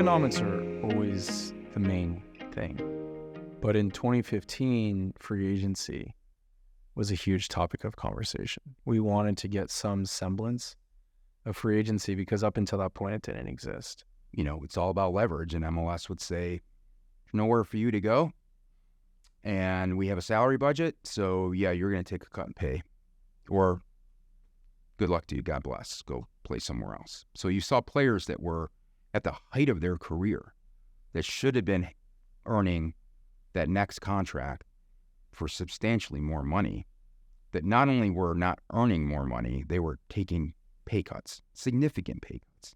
economics are always the main thing. But in 2015, free agency was a huge topic of conversation. We wanted to get some semblance of free agency because up until that point, it didn't exist. You know, it's all about leverage, and MLS would say, there's nowhere for you to go, and we have a salary budget, so yeah, you're going to take a cut in pay. Or good luck to you, God bless, go play somewhere else. So you saw players that were at the height of their career that should have been earning that next contract for substantially more money, that not only were not earning more money, they were taking pay cuts, significant pay cuts.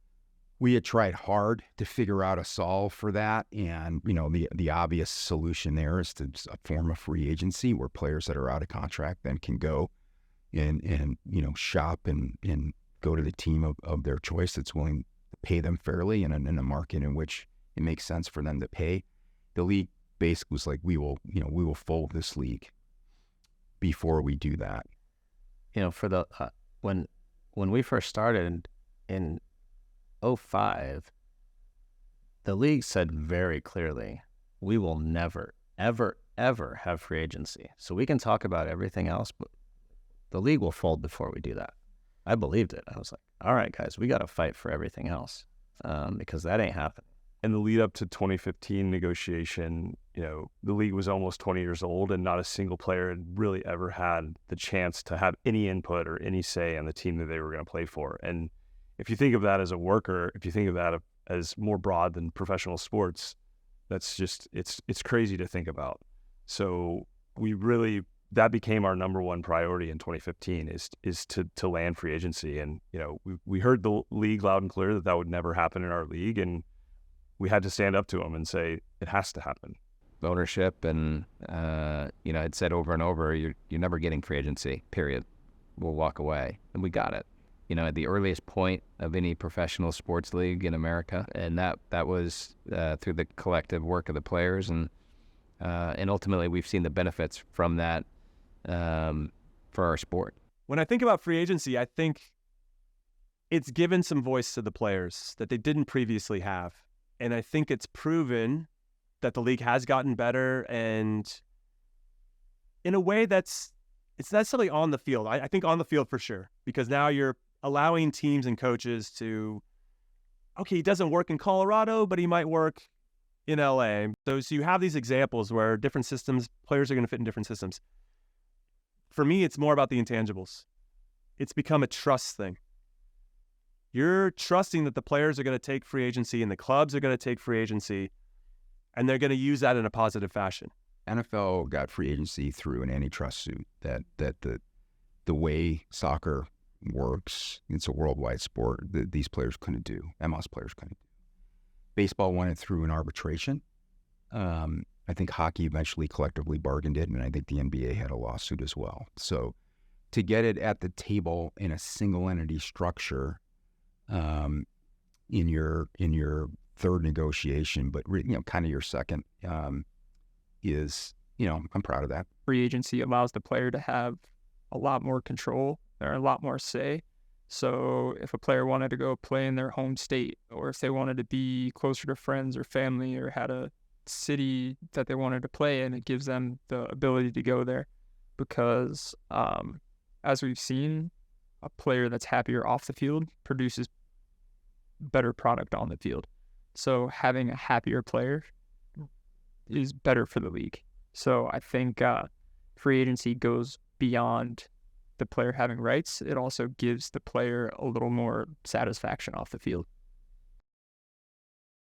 We had tried hard to figure out a solve for that, and you know, the obvious solution there is to a form of free agency where players that are out of contract then can go and you know, shop and go to the team of their choice that's willing to pay them fairly in a market in which it makes sense for them to pay. The league basically was like, we will fold this league before we do that. You know, for the when we first started in 2005, the league said very clearly, we will never, ever, ever have free agency. So we can talk about everything else, but the league will fold before we do that. I believed it. I was like, all right, guys, we got to fight for everything else because that ain't happening. In the lead up to 2015 negotiation, you know, the league was almost 20 years old and not a single player had really ever had the chance to have any input or any say on the team that they were going to play for. And if you think of that as a worker, if you think of that as more broad than professional sports, that's just, it's crazy to think about. So that became our number one priority in 2015 is to land free agency. And, you know, we heard the league loud and clear that would never happen in our league. And we had to stand up to them and say, it has to happen. Ownership and, you know, I'd said over and over, you're never getting free agency, period. We'll walk away. And we got it, you know, at the earliest point of any professional sports league in America. And that was through the collective work of the players. And ultimately, we've seen the benefits from that for our sport. When I think about free agency, I think it's given some voice to the players that they didn't previously have. And I think it's proven that the league has gotten better, and in a way it's necessarily on the field. I think on the field for sure, because now you're allowing teams and coaches to, okay, he doesn't work in Colorado, but he might work in LA. So you have these examples where different systems, players are going to fit in different systems. For me, it's more about the intangibles. It's become a trust thing. You're trusting that the players are going to take free agency and the clubs are going to take free agency, and they're going to use that in a positive fashion. NFL got free agency through an antitrust suit that the way soccer works, it's a worldwide sport, that these players couldn't do. MLS players couldn't do. Baseball won it through an arbitration. I think hockey eventually collectively bargained it, and I think the NBA had a lawsuit as well. So to get it at the table in a single entity structure, in your third negotiation, but you know, kind of your second, is, you know, I'm proud of that. Free agency allows the player to have a lot more control or a lot more say. So if a player wanted to go play in their home state, or if they wanted to be closer to friends or family, or had a city that they wanted to play in, it gives them the ability to go there. Because as we've seen, a player that's happier off the field produces better product on the field. So having a happier player is better for the league. So I think free agency goes beyond the player having rights. It also gives the player a little more satisfaction off the field.